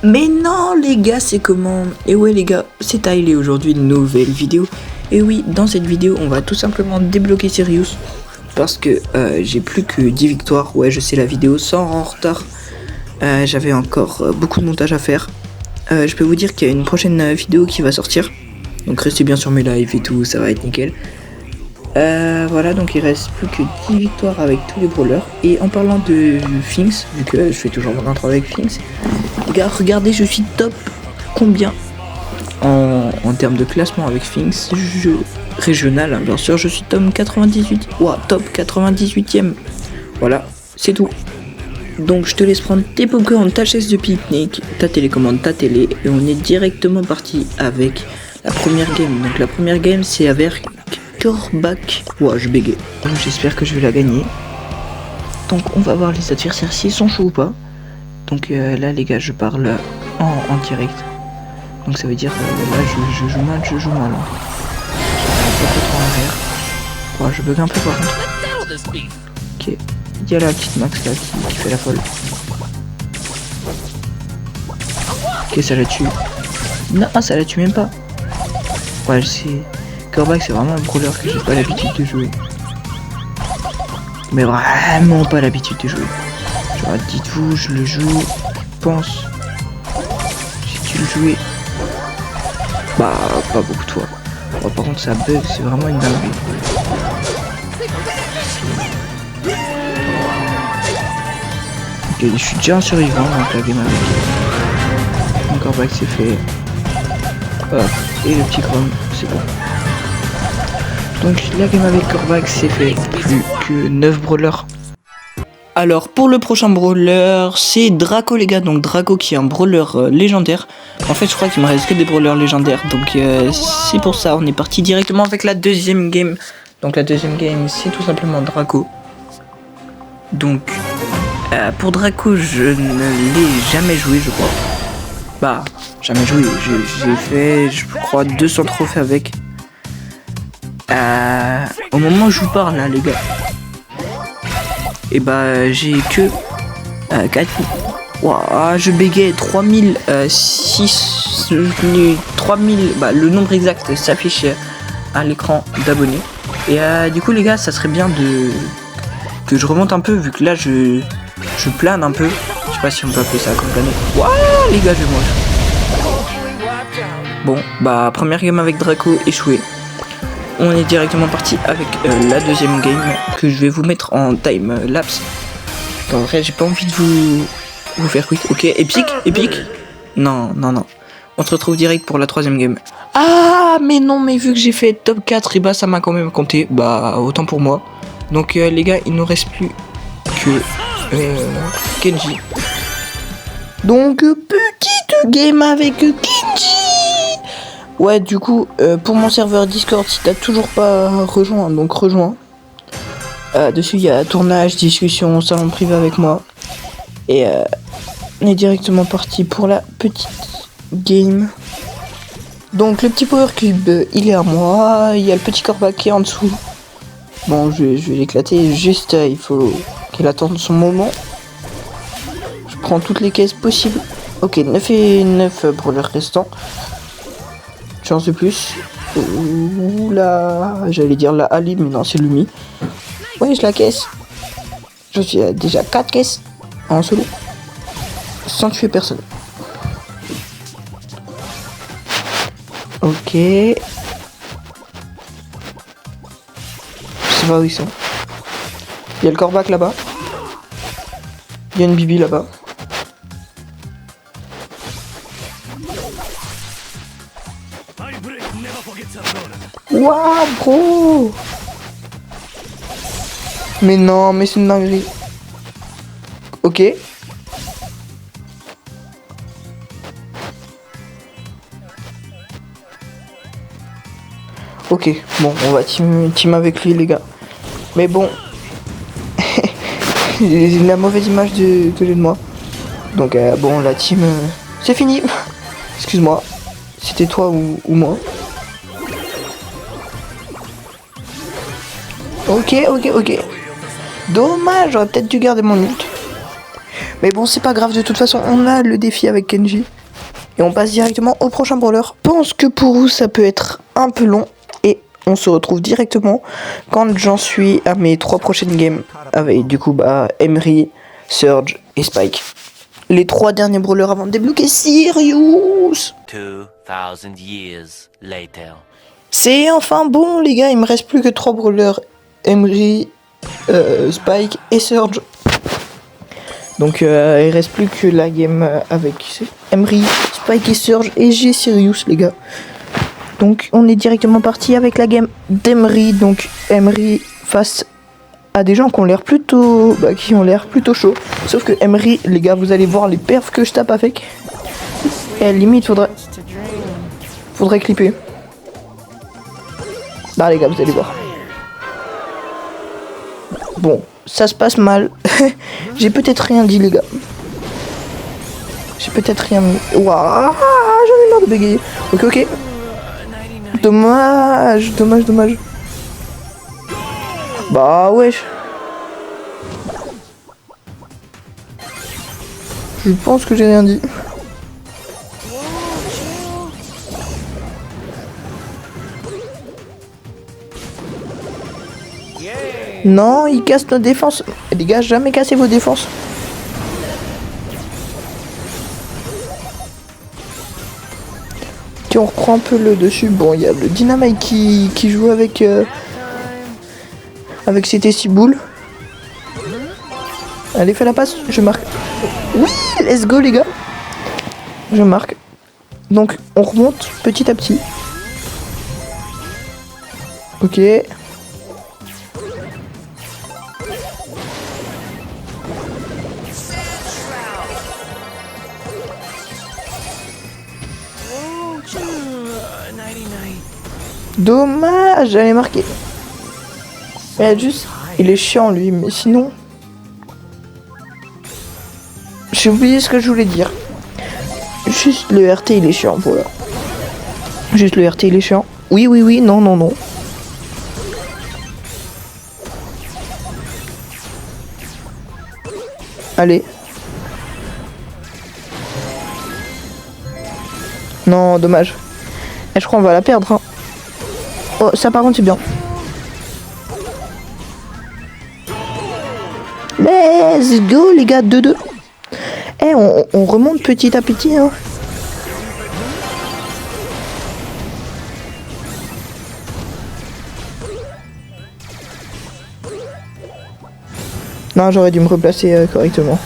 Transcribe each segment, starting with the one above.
Mais non les gars, c'est comment? Et ouais les gars, c'est Tyler aujourd'hui, une nouvelle vidéo. Et oui, dans cette vidéo, on va tout simplement débloquer Sirius. Parce que j'ai plus que 10 victoires. Ouais, je sais, la vidéo sort en retard. J'avais encore beaucoup de montage à faire. Je peux vous dire qu'il y a une prochaine vidéo qui va sortir. Donc restez bien sur mes lives et tout, ça va être nickel. Voilà, donc il reste plus que 10 victoires avec tous les brawlers. Et en parlant de Finks, vu que je fais toujours mon intro avec Finks, les gars, regardez, je suis top combien en termes de classement avec Finks, régional, hein, bien sûr, je suis top 98. Ouah, top 98ème. Voilà, c'est tout. Donc je te laisse prendre tes popcorn, ta chaise de pique-nique, ta télécommande, ta télé, et on est directement parti avec la première game. Donc la première game, c'est avec Corbac. Ouah, je bégaye. Donc j'espère que je vais la gagner. Donc on va voir les adversaires s'ils sont chauds ou pas. Donc là les gars, je parle en direct. Donc ça veut dire là je joue mal, hein. Je un peu trop en arrière. Ouah, je bug un peu par contre. Ok, il y a la petite Max là qui fait la folle. Ok, ça la tue. Non, ça la tue même pas. Ouais, je sais. Corbac, c'est vraiment un brawler que j'ai pas l'habitude de jouer. Mais vraiment pas l'habitude de jouer. Genre, dites-vous, je le joue, je pense. Si tu le jouais. Bah, pas beaucoup toi. Oh, par contre, ça bug, c'est vraiment une dinguerie. Ok, je suis déjà un survivant donc la game avec. Donc Corbac, c'est fait. Hop, et le petit chrome, c'est bon. Donc la game avec Corbac, c'est fait. Plus que 9 brawlers. Alors pour le prochain brawler, c'est Draco les gars. Donc Draco qui est un brawler légendaire. En fait je crois qu'il me reste que des brawlers légendaires. Donc c'est pour ça, on est parti directement avec la deuxième game. Donc la deuxième game, c'est tout simplement Draco. Donc pour Draco, je ne l'ai jamais joué, je crois. Bah, jamais joué. J'ai fait, je crois, 200 trophées avec. Au moment où je vous parle là les gars, et bah j'ai que 4. Waouh, je bégaye 3000, bah le nombre exact s'affiche à l'écran d'abonnés. Et du coup les gars, ça serait bien que je remonte un peu, vu que là je plane un peu. Je sais pas si on peut appeler ça comme planer. Waouh les gars, je vais mourir. Bon bah première game avec Draco échoué. On est directement parti avec la deuxième game que je vais vous mettre en time lapse. En vrai, j'ai pas envie de vous faire quick. Ok, épique. Non. On se retrouve direct pour la troisième game. Ah, mais non, mais vu que j'ai fait top 4, et bah ça m'a quand même compté. Bah, autant pour moi. Donc, les gars, il nous reste plus que Kenji. Donc, petite game avec Kenji. Ouais, du coup, pour mon serveur Discord, si t'as toujours pas rejoint, donc rejoins. Dessus, il y a tournage, discussion, salon privé avec moi. Et on est directement parti pour la petite game. Donc, le petit Power Cube, il est à moi. Il y a le petit Corbac qui est en dessous. Bon, je vais l'éclater. Juste, il faut qu'il attende son moment. Je prends toutes les caisses possibles. Ok, 9 et 9 pour le restant. Chance de plus. Oula, j'allais dire la Ali, mais non, c'est Lumi. Ouais, je la caisse. Je suis déjà 4 caisses en solo. Sans tuer personne. Ok. Je sais pas où ils sont. Il y a le Corbac là-bas. Il y a une Bibi là-bas. Waouh, bro! Mais non, mais c'est une dinguerie. Ok. Ok, bon, on va team avec lui, les gars. Mais bon, la mauvaise image que j'ai de moi. Donc, bon, la team, c'est fini. Excuse-moi, c'était toi ou moi. Ok. Dommage, j'aurais peut-être dû garder mon ult. Mais bon, c'est pas grave, de toute façon, on a le défi avec Kenji. Et on passe directement au prochain brawler. Je pense que pour vous ça peut être un peu long. Et on se retrouve directement quand j'en suis à mes 3 prochaines games. Avec du coup Emery, Surge et Spike. Les 3 derniers brawlers avant de débloquer Sirius. 2000 years later. C'est enfin bon les gars, il me reste plus que 3 brawlers. Emery, Spike et Surge. Donc il reste plus que la game avec Emery, Spike et Surge et j'ai Sirius les gars. Donc on est directement parti avec la game d'Emery. Donc Emery face à des gens qui ont l'air plutôt chauds. Sauf que Emery les gars, vous allez voir les perfs que je tape avec. Et limite faudrait clipper. Bah les gars, vous allez voir. Bon, ça se passe mal. J'ai peut-être rien dit les gars. J'ai peut-être rien mis. Waouh, j'en ai marre de bégayer. Ok. Dommage. Bah wesh. Je pense que j'ai rien dit. Non, il casse nos défenses. Les gars, jamais cassez vos défenses. Ok, on reprend un peu le dessus. Bon, il y a le Dynamite qui joue avec ses testiboules. Allez, fais la passe, je marque. Oui, let's go les gars. Je marque. Donc, on remonte petit à petit. Ok. Dommage, j'avais marqué. Il est chiant lui, mais sinon... J'ai oublié ce que je voulais dire. Juste le RT il est chiant, voilà. Juste le RT il est chiant. Oui, non. Allez. Non, dommage. Et je crois qu'on va la perdre. Hein. Oh, ça par contre c'est bien. Let's go les gars, 2-2. Eh, on remonte petit à petit. Hein. Non, j'aurais dû me replacer correctement.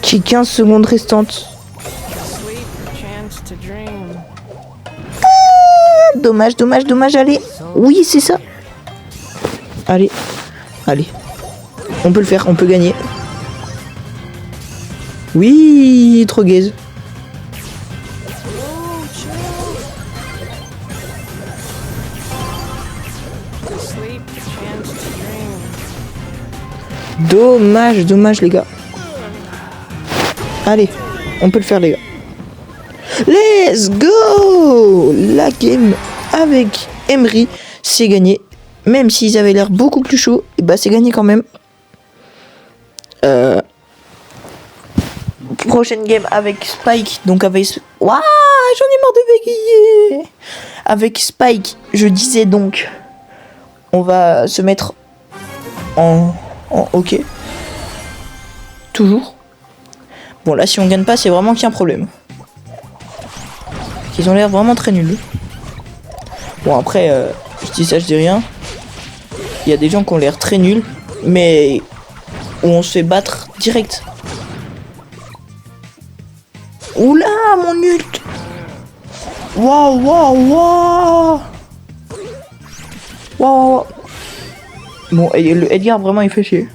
J'ai 15 secondes restantes. Dommage, allez. Oui, c'est ça. Allez. On peut le faire, on peut gagner. Oui, trop gaze. Dommage les gars. Allez, on peut le faire les gars. Let's go. La game avec Emery, c'est gagné. Même s'ils avaient l'air beaucoup plus chauds, et bah c'est gagné quand même. Prochaine game avec Spike, donc avec... Waouh, j'en ai marre de bégayer. Avec Spike, je disais donc, on va se mettre en OK. Toujours. Bon là, si on gagne pas, c'est vraiment qu'il y a un problème. Ils ont l'air vraiment très nuls. Bon après, je dis ça, je dis rien. Il y a des gens qui ont l'air très nuls, mais où on se fait battre direct. Oula, mon ult. Waouh. Bon, et le Edgar vraiment il fait chier.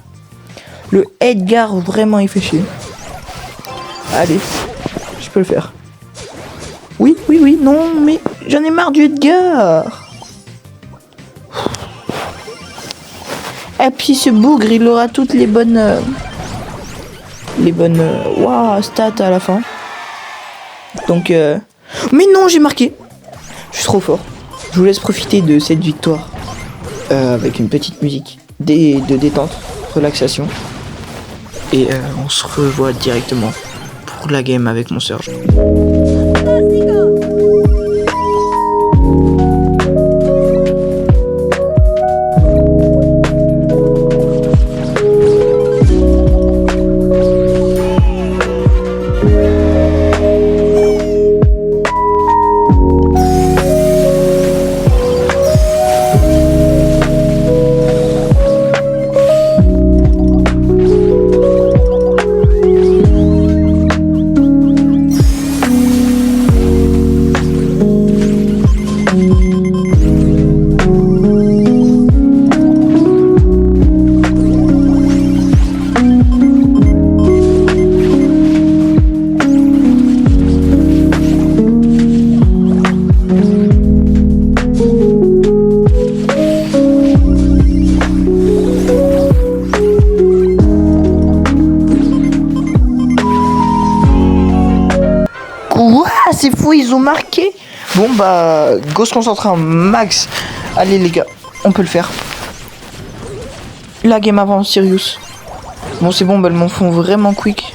Allez, je peux le faire. Oui, non, mais j'en ai marre du Edgar. Et puis ce bougre, il aura toutes les bonnes stats à la fin. Donc, mais non, j'ai marqué. Je suis trop fort. Je vous laisse profiter de cette victoire avec une petite musique de détente, relaxation. Et on se revoit directement pour pour la game avec mon Surge. C'est fou, ils ont marqué. Bon bah, go se concentrer en max. Allez les gars, on peut le faire. La game avant Sirius. Bon c'est bon, bah, elles m'en font vraiment quick.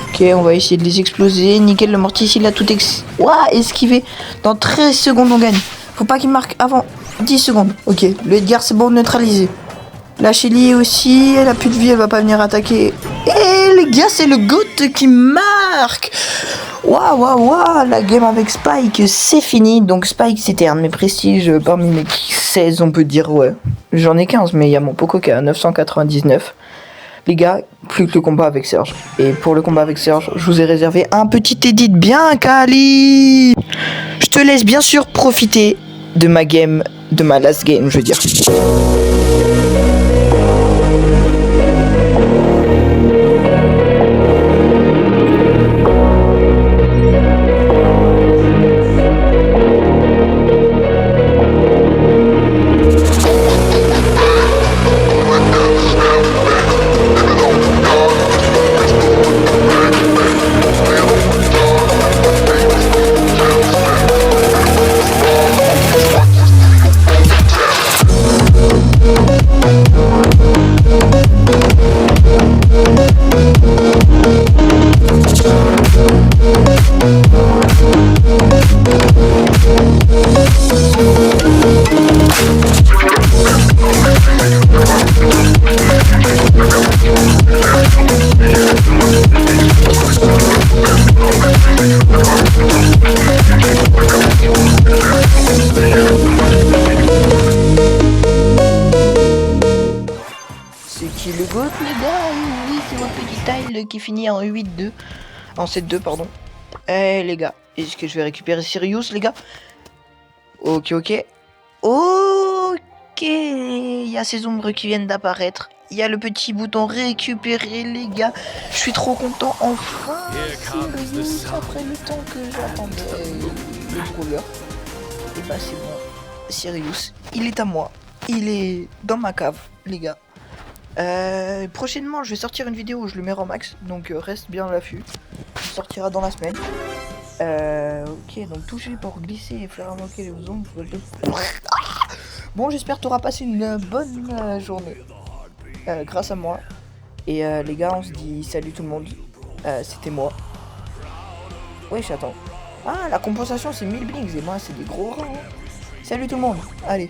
Ok, on va essayer de les exploser. Nickel, le mortier il a tout esquivé. Dans 13 secondes on gagne. Faut pas qu'il marque avant 10 secondes. Ok, le Edgar c'est bon, neutralisé. La Shelly aussi, elle a plus de vie, elle va pas venir attaquer. Et les gars, c'est le GOAT qui marque. Waouh, la game avec Spike, c'est fini. Donc Spike, c'était un de mes prestiges parmi mes 16, on peut dire, ouais. J'en ai 15, mais il y a mon Poco qui est à 999. Les gars, plus que le combat avec Serge. Et pour le combat avec Serge, je vous ai réservé un petit edit bien quali. Je te laisse bien sûr profiter de ma game, de ma last game, je veux dire. C'est qui le GOAT les gars? Oui, c'est votre petit tile qui finit en 8-2. En 7-2 pardon. Eh les gars, est-ce que je vais récupérer Sirius les gars? Ok. Il y a ces ombres qui viennent d'apparaître. Il y a le petit bouton récupérer les gars. Je suis trop content enfin. Sirius, après le temps que j'attendais le brouilleur. Et bah c'est bon. Sirius, il est à moi. Il est dans ma cave les gars. Prochainement je vais sortir une vidéo où je le mets en max. Donc reste bien à l'affût. Il sortira dans la semaine. Ok, donc toucher pour glisser et faire invoquer les ombres. Bon, j'espère que tu auras passé une bonne journée grâce à moi. Et les gars, on se dit salut tout le monde. C'était moi. Oui, j'attends. Ah, la compensation c'est 1000 blinks et moi c'est des gros rats. Hein. Salut tout le monde. Allez.